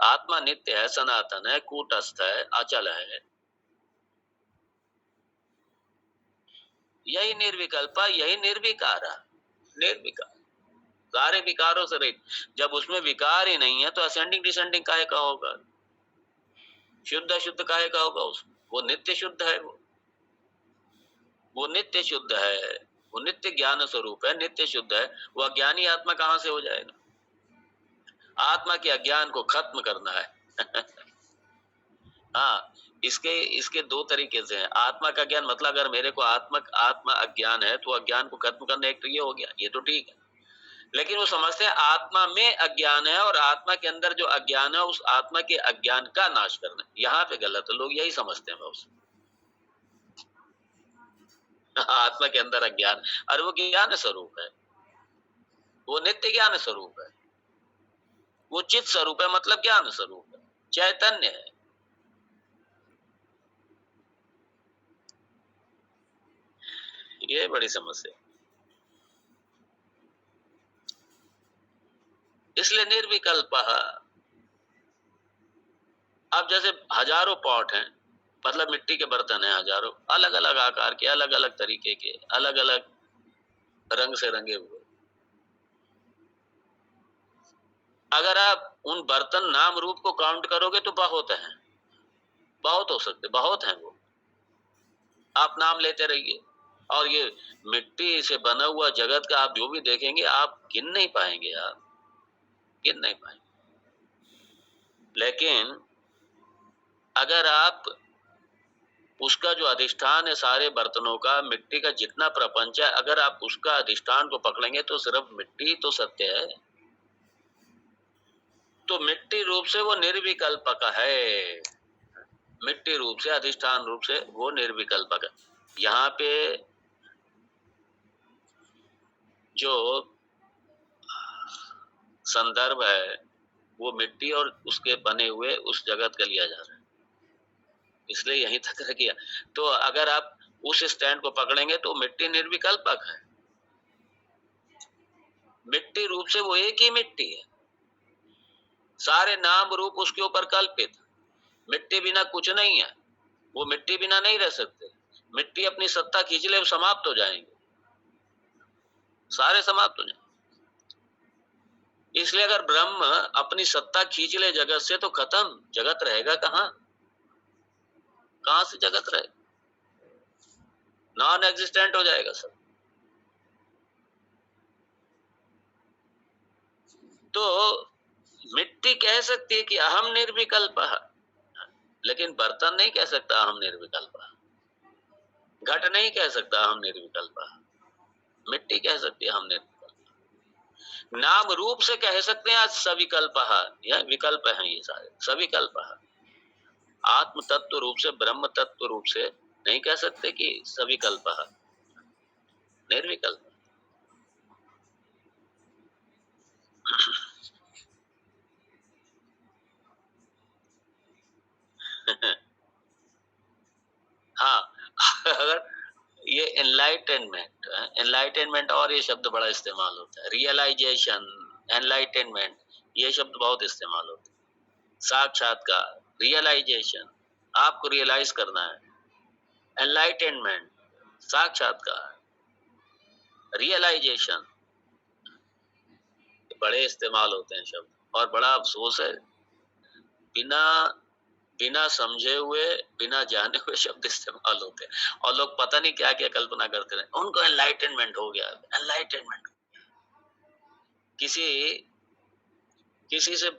आत्मा नित्य है, सनातन है, कूटस्थ है, अचल है। यही निर्विकल्प, यही निर्विकार है। निर्विकार, सारे विकारों से रहित। जब उसमें विकार ही नहीं है तो असेंडिंग डिसेंडिंग काहे का होगा? शुद्ध अशुद्ध काहे का होगा उसमें? वो नित्य शुद्ध है, वो नित्य शुद्ध है, वो नित्य ज्ञान स्वरूप है, नित्य शुद्ध है। वो अज्ञानी आत्मा कहां से हो जाएगा? आत्मा के अज्ञान को खत्म करना है। हाँ, इसके इसके दो तरीके से हैं। आत्मा का ज्ञान मतलब अगर मेरे को आत्मा अज्ञान है तो अज्ञान को खत्म करना एक तो ये हो गया, ये तो ठीक है। लेकिन वो समझते हैं आत्मा में अज्ञान है और आत्मा के अंदर जो अज्ञान है उस आत्मा के अज्ञान का नाश करना। यहाँ पे गलत है, लोग यही समझते हैं बस। आत्मा के अंदर अज्ञान, और वो ज्ञान स्वरूप है, वो नित्य ज्ञान स्वरूप है, वो चित स्वरूप है, मतलब ज्ञान स्वरूप है, चैतन्य है। ये बड़ी समस्या। इसलिए निर्विकल्प। अब जैसे हजारों पॉट हैं, मतलब मिट्टी के बर्तन हैं हजारों, अलग अलग आकार के, अलग अलग तरीके के, अलग अलग रंग से रंगे हुए। अगर आप उन बर्तन नाम रूप को काउंट करोगे तो बहुत हैं, बहुत हो सकते, बहुत हैं वो। आप नाम लेते रहिए, और ये मिट्टी से बना हुआ जगत का आप जो भी देखेंगे आप गिन नहीं पाएंगे, आप गिन नहीं पाएंगे। लेकिन अगर आप उसका जो अधिष्ठान है सारे बर्तनों का, मिट्टी का जितना प्रपंच है, अगर आप उसका अधिष्ठान को पकड़ेंगे तो सिर्फ मिट्टी तो सत्य है। तो मिट्टी रूप से वो निर्विकल्पक है, मिट्टी रूप से, अधिष्ठान रूप से वो निर्विकल्पक है। यहाँ पे जो संदर्भ है वो मिट्टी और उसके बने हुए उस जगत का लिया जा रहा है, इसलिए यहीं तक रह गया। तो अगर आप उस स्टैंड को पकड़ेंगे तो मिट्टी निर्विकल्पक है, मिट्टी रूप से वो एक ही मिट्टी है, सारे नाम रूप उसके ऊपर कल्पित। मिट्टी बिना कुछ नहीं है, वो मिट्टी बिना नहीं रह सकते। मिट्टी अपनी सत्ता खींच ले समाप्त हो जाएंगे, सारे समाप्त हो जाएंगे। इसलिए अगर ब्रह्म अपनी सत्ता खींच ले जगत से तो खत्म, जगत रहेगा कहां? कहां से जगत रहे? नॉन एग्जिस्टेंट हो जाएगा सब। तो मिट्टी कह सकती है कि अहम निर्विकल्प, लेकिन बर्तन नहीं कह सकता अहम निर्विकल्प, घट नहीं कह सकता अहम निर्विकल्प, मिट्टी कह सकती है हम निर्विकल्प। नाम रूप से कह सकते हैं आज सविकल्प, यह विकल्प है, ये सारे सविकल्प। आत्म तत्व रूप से, ब्रह्म तत्व रूप से नहीं कह सकते कि सविकल्प, निर्विकल्प। हाँ, अगर ये एनलाइटेनमेंट, एनलाइटेनमेंट और ये शब्द बड़ा इस्तेमाल होता है, रियलाइजेशन, एनलाइटेनमेंट, ये शब्द बहुत इस्तेमाल होते हैं। साक्षात्कार, रियलाइजेशन, आपको रियलाइज करना है। एनलाइटेनमेंट, साक्षात्कार, रियलाइजेशन, बड़े इस्तेमाल होते हैं शब्द। और बड़ा अफसोस है, बिना बिना समझे हुए, बिना जाने हुए शब्द इस्तेमाल होते हैं, और लोग पता नहीं क्या क्या कल्पना करते रहे, उनको एनलाइटेनमेंट हो गया। एनलाइटेनमेंट, किसी किसी से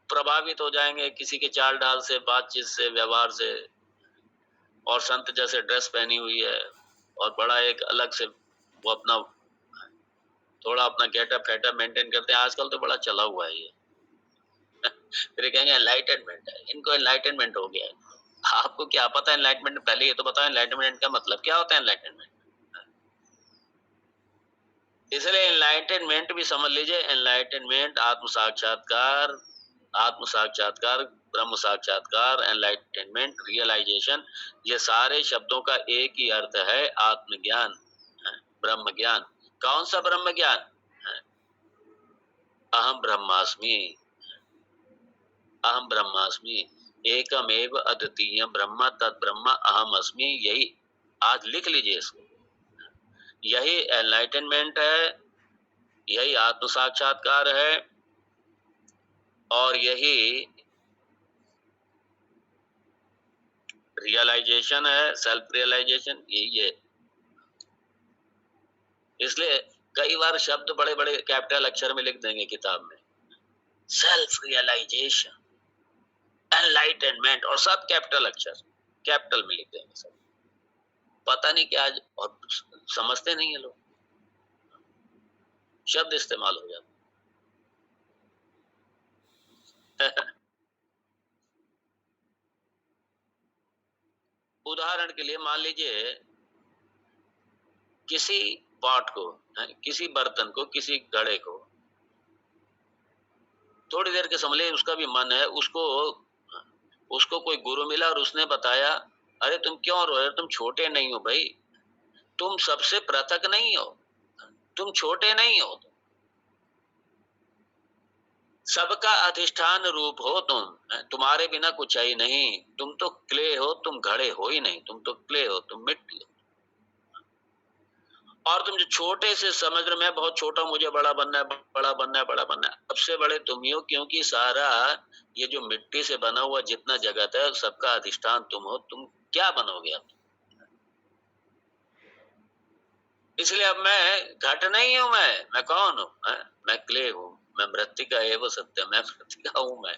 प्रभावित हो जाएंगे, किसी के चाल ढाल से, बातचीत से, व्यवहार से, और संत जैसे ड्रेस पहनी हुई है और बड़ा एक अलग से वो अपना थोड़ा अपना गेटअप फेटअप मेंटेन करते हैं, आजकल तो बड़ा चला हुआ है ये। फिर ये कहेंगे एनलाइटेनमेंट है, इनको एनलाइटेनमेंट हो गया है। आपको क्या पता है एनलाइटमेंट? पहले ये तो बताओ एनलाइटमेंट का मतलब क्या होता है एनलाइटमेंट। इसलिए एनलाइटमेंट भी समझ लीजिए, एनलाइटमेंट आत्म साक्षात्कार, आत्म साक्षात्कार, ब्रह्म साक्षात्कार, एनलाइटमेंट, रियलाइजेशन, ये सारे शब्दों का एक ही अर्थ है, आत्मज्ञान, ब्रह्म ज्ञान। कौन सा ब्रह्म ज्ञान? अहम ब्रह्मास्मि, अहम ब्रह्मास्मि, एकमेव अद्वितीय ब्रह्म तद्ब्रह्म अहम अस्मि। यही आज लिख लीजिए इसको। यही एनलाइटनमेंट है, यही आत्म साक्षात्कार है, और यही रियलाइजेशन है, सेल्फ रियलाइजेशन यही है। इसलिए कई बार शब्द बड़े बड़े कैपिटल अक्षर में लिख देंगे किताब में, सेल्फ रियलाइजेशन, एनलाइटनमेंट, और सब कैपिटल अक्षर, कैपिटल में लिख देंगे सब। पता नहीं क्या, और समझते नहीं है लोग, शब्द इस्तेमाल हो जाते। उदाहरण के लिए मान लीजिए किसी पॉट को, किसी बर्तन को, किसी घड़े को थोड़ी देर के समझ ले उसका भी मन है, उसको कोई गुरु मिला और उसने बताया, अरे तुम क्यों रो रहे हो, तुम छोटे नहीं हो भाई, तुम सबसे पृथक नहीं हो, तुम छोटे नहीं हो, सबका अधिष्ठान रूप हो तुम, तुम्हारे बिना कुछ है ही नहीं, तुम तो क्ले हो, तुम घड़े हो ही नहीं, तुम तो क्ले हो, तुम मिट्टी हो। और तुम जो छोटे से समझ रहे, मैं बहुत छोटा, मुझे बड़ा बनना है, बड़ा बनना है, बड़ा बनना है, सबसे बड़े तुम ही हो, क्योंकि सारा ये जो मिट्टी से बना हुआ जितना जगत है सबका अधिष्ठान तुम हो, तुम क्या बनोगे अब? इसलिए अब मैं घट नहीं हूं, मैं कौन हूं? मैं क्ले हूं, मैं मृत्तिका एव सत्य, मैं मृत्तिका हूं मैं।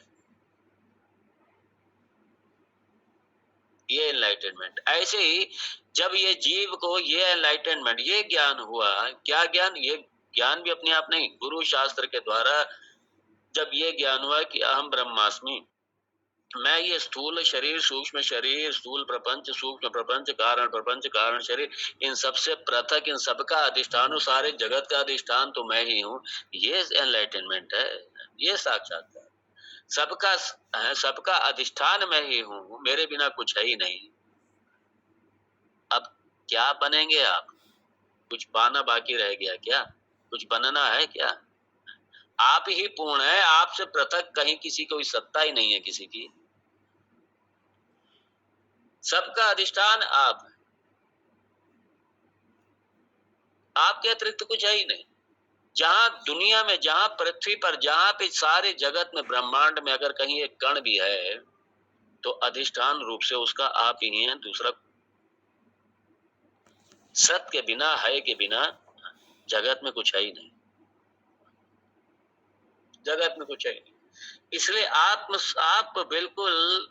ये एनलाइटनमेंट। ऐसे ही जब ये जीव को ये एनलाइटनमेंट, ये ज्ञान हुआ, क्या ज्ञान? ये ज्ञान भी अपने आप नहीं, गुरु शास्त्र के द्वारा जब ये ज्ञान हुआ कि अहम ब्रह्मास्मि, मैं ये स्थूल शरीर, सूक्ष्म शरीर, स्थूल प्रपंच, सूक्ष्म प्रपंच, कारण प्रपंच, कारण शरीर, इन सबसे पृथक, इन सबका अधिष्ठान, सारे जगत का अधिष्ठान तो मैं ही हूँ। ये एनलाइटनमेंट है, ये साक्षात्कार। सबका अधिष्ठान मैं ही हूँ, मेरे बिना कुछ है ही नहीं। अब क्या बनेंगे आप? कुछ पाना बाकी रह गया क्या? कुछ बनना है क्या? आप ही पूर्ण है, आपसे पृथक कहीं किसी कोई सत्ता ही नहीं है किसी की। सबका अधिष्ठान आप, आपके अतिरिक्त कुछ है ही नहीं। जहां दुनिया में, जहां पृथ्वी पर, जहां पे सारे जगत में, ब्रह्मांड में अगर कहीं एक कण भी है तो अधिष्ठान रूप से उसका आप ही है, दूसरा सत के बिना, है के बिना जगत में कुछ है ही नहीं, जगत में कुछ है ही नहीं। इसलिए आप बिल्कुल,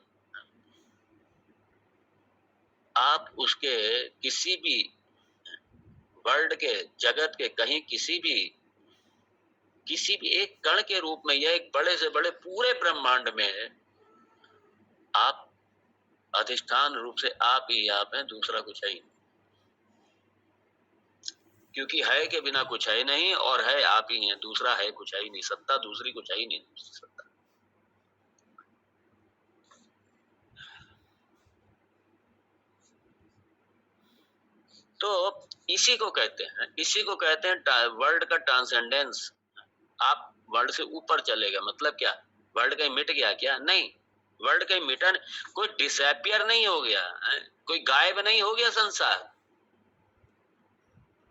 आप उसके किसी भी वर्ल्ड के, जगत के कहीं किसी भी एक कण के रूप में, या एक बड़े से बड़े पूरे ब्रह्मांड में आप अधिष्ठान रूप से आप ही आप हैं, दूसरा कुछ है ही नहीं। क्योंकि है के बिना कुछ है नहीं, और है आप ही हैं, दूसरा है कुछ है ही नहीं, सत्ता दूसरी कुछ है ही नहीं, सत्ता। तो इसी को कहते हैं वर्ल्ड का ट्रांसेंडेंस। आप वर्ल्ड से ऊपर चले गए, मतलब क्या? वर्ल्ड कहीं मिट गया क्या? नहीं, वर्ल्ड कहीं मिटा, कोई डिसअपियर नहीं हो गया, कोई गायब नहीं हो गया।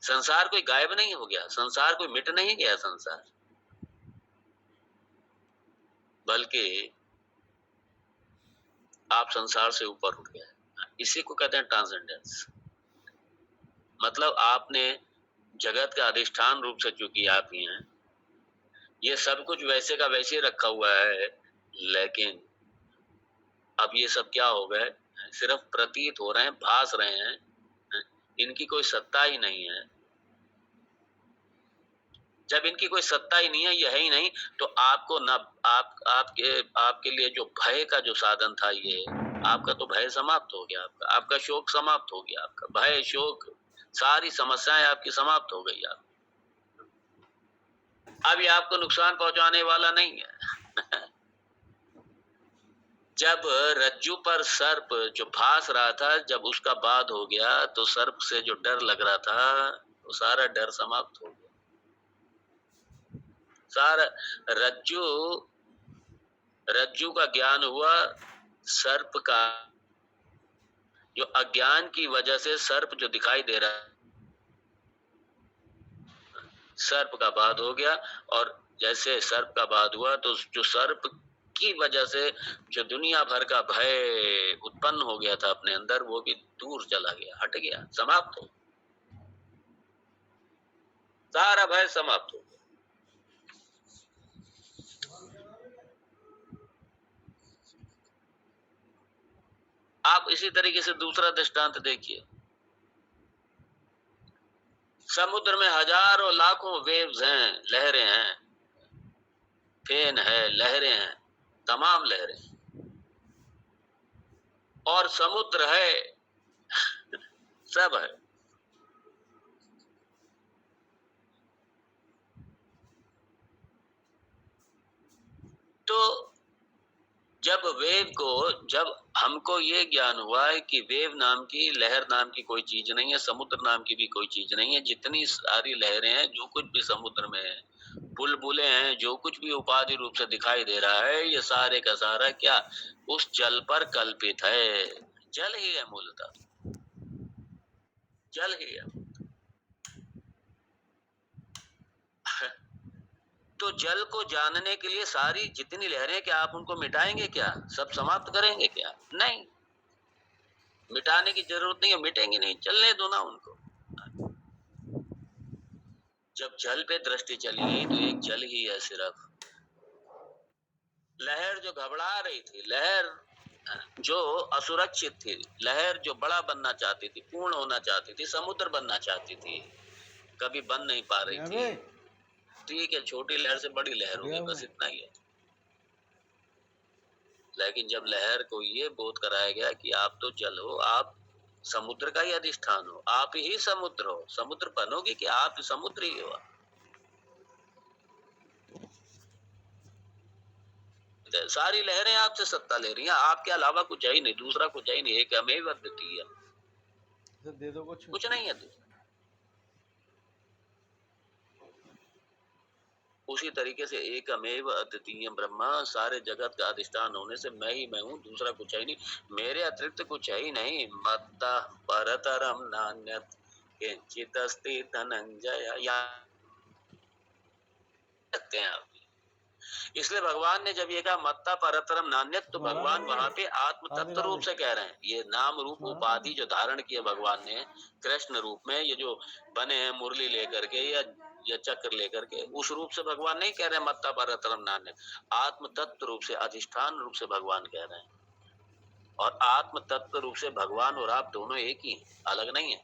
संसार कोई गायब नहीं हो गया, संसार कोई मिट नहीं गया संसार, बल्कि आप संसार से ऊपर उठ गए। इसी को कहते हैं ट्रांसेंडेंस। मतलब आपने जगत का अधिष्ठान रूप से, चूंकि आप ही हैं, ये सब कुछ वैसे का वैसे ही रखा हुआ है, लेकिन अब ये सब क्या हो गए? सिर्फ प्रतीत हो रहे हैं, भास रहे हैं, इनकी कोई सत्ता ही नहीं है। जब इनकी कोई सत्ता ही नहीं है, यह ही नहीं, तो आपको न आपके लिए जो भय का जो साधन था, ये आपका तो भय समाप्त हो गया, आपका शोक समाप्त हो गया, आपका भय, शोक, सारी समस्याएं आपकी समाप्त हो गई। अब ये आपको नुकसान पहुंचाने वाला नहीं है। जब रज्जु पर सर्प जो भास रहा था, जब उसका बाध हो गया, तो सर्प से जो डर लग रहा था, वो सारा डर समाप्त हो गया। सारा रज्जु रज्जू का ज्ञान हुआ, सर्प का जो अज्ञान की वजह से सर्प जो दिखाई दे रहा है, सर्प का बाध हो गया। और जैसे सर्प का बाध हुआ तो जो सर्प की वजह से जो दुनिया भर का भय उत्पन्न हो गया था अपने अंदर, वो भी दूर चला गया, हट गया, समाप्त हो, सारा भय समाप्त हो। आप इसी तरीके से दूसरा दृष्टांत देखिए, समुद्र में हजारों लाखों वेव्स हैं, लहरें हैं, फेन है, लहरें हैं, तमाम लहरें, और समुद्र है, सब है। तो जब हमको ये ज्ञान हुआ है कि वेव नाम की, लहर नाम की कोई चीज नहीं है, समुद्र नाम की भी कोई चीज नहीं है, जितनी सारी लहरें हैं, जो कुछ भी समुद्र में है, बुलबुलें हैं, जो कुछ भी उपाधि रूप से दिखाई दे रहा है, ये सारे का सारा क्या उस जल पर कल्पित है। जल ही है मूलतः, जल ही है। तो जल को जानने के लिए सारी जितनी लहरें, क्या आप उनको मिटाएंगे क्या, सब समाप्त करेंगे क्या? नहीं, मिटाने की जरूरत नहीं है, मिटेंगे नहीं, चलने दो ना उनको। जब जल पे दृष्टि चली तो एक जल ही है सिर्फ। लहर जो घबरा रही थी, लहर जो असुरक्षित थी, लहर जो बड़ा बनना चाहती थी, पूर्ण होना चाहती थी, समुद्र बनना चाहती थी, कभी बन नहीं पा रही थी। ठीक है, छोटी लहर से बड़ी लहर हो गई, बस इतना ही है। लेकिन जब लहर को ये बोध कराया गया कि आप तो जल हो, आप समुद्र का ही अधिष्ठान हो, आप ही समुद्र हो, समुद्र बनोगे कि आप समुद्र ही हो। सारी लहरें आपसे सत्ता ले रही हैं, आपके अलावा कुछ है ही नहीं, दूसरा कुछ है ही नहीं, एक अमेव अद्वितीय, दे दो कुछ नहीं है दूसरा। उसी तरीके से एक अमेव अद्वितीय ब्रह्मा, सारे जगत का अधिष्ठान होने से मैं ही मैं हूँ, दूसरा कुछ है ही नहीं, मेरे अतिरिक्त कुछ है ही नहीं। मत्ता परतरम नान्यत् किंचित् अस्ति धनंजय, या सकते हैं आप। इसलिए भगवान ने जब ये कहा मत्ता परतरम नान्यत्, तो भगवान वहां पे आत्म तत्व रूप से कह रहे हैं। ये नाम रूप उपाधि जो धारण किया भगवान ने कृष्ण रूप में, ये जो बने हैं मुरली लेकर के या चक्र लेकर के, उस रूप से भगवान नहीं कह रहे मत्ता परतरम नान्यत्, आत्म तत्व रूप से, अधिष्ठान रूप से भगवान कह रहे हैं। और आत्म तत्व रूप से भगवान और आप दोनों एक ही, अलग नहीं है।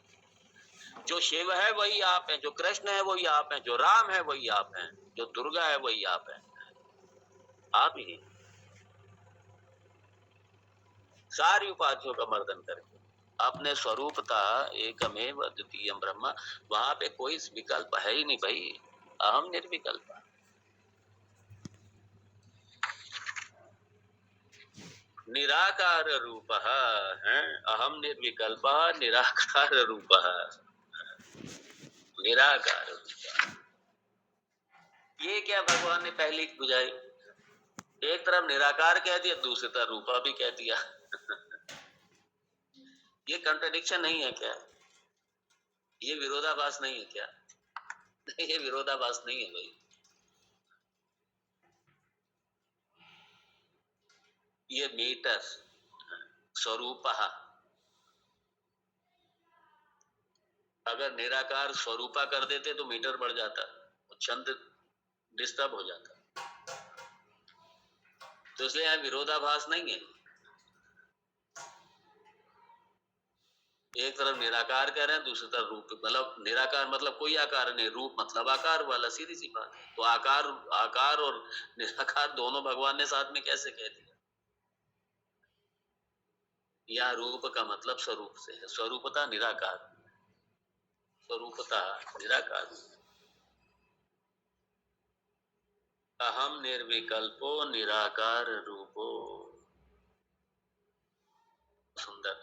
जो शिव है वही आप है, जो कृष्ण है वही आप है, जो राम है वही आप है, जो दुर्गा है वही आप है, आप ही। सारी उपाधियों का मर्दन करके अपने स्वरूपता एकमेव अद्वितीय ब्रह्म, वहां पे कोई विकल्प है ही नहीं भाई, अहम निर्विकल्प। निराकार रूप है, अहम निर्विकल्प, निराकार रूप, निराकार रूप। ये क्या भगवान ने पहली बुझाई, एक तरफ निराकार कह दिया, दूसरी तरफ रूपा भी कह दिया। ये कंट्रडिक्शन नहीं है क्या, ये विरोधाभास नहीं है क्या? ये विरोधाभास नहीं है भाई, ये मीटर स्वरूप। अगर निराकार स्वरूपा कर देते तो मीटर बढ़ जाता, छंद डिस्टर्ब हो जाता। तो इसलिए यहाँ विरोधाभास नहीं है। एक तरफ निराकार कह रहे हैं, दूसरी तरफ रूप, मतलब निराकार मतलब कोई आकार नहीं, रूप मतलब आकार वाला, सीधी सी बात। तो आकार आकार और निराकार दोनों भगवान ने साथ में कैसे कह दिया? या रूप का मतलब स्वरूप से है, स्वरूपता निराकार, स्वरूपता निराकार। अहम निर्विकल्पो निराकार रूपो। सुंदर।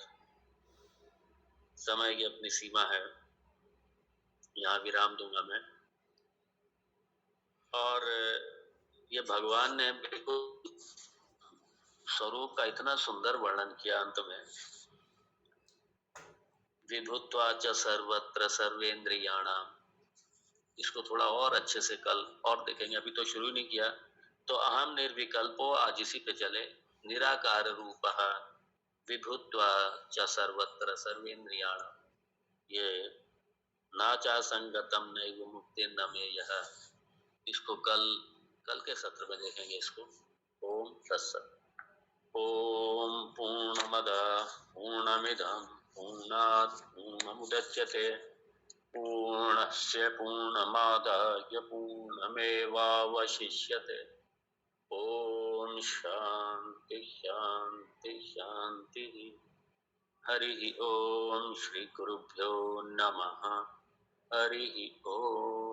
समय की अपनी सीमा है, यहाँ विराम दूंगा मैं। और ये भगवान ने बिल्कुल स्वरूप का इतना सुंदर वर्णन किया अंत में, विभुत्वा च सर्वत्र सर्वेंद्रियाणाम। इसको थोड़ा और अच्छे से कल और देखेंगे, अभी तो शुरू नहीं किया। तो अहम निर्विकल्पो, आज इसी पे चले। निराकार रूपः विभुत्वा च सर्वत्र सर्वेंद्रियाणाम, ये नाचा संगतम नैव मुक्ति न में यह, इसको कल के सत्र में देखेंगे इसको। ओम तत्सत। ओम पूर्णमद पूर्णमिदं पूर्णात् पूर्णमुदच्यते पूर्णस्य पूर्णमादाय पूर्णमेवावशिष्यते। ओम शांति शांति शांति। हरि ओम श्री गुरुभ्यो नमः। हरि ओम।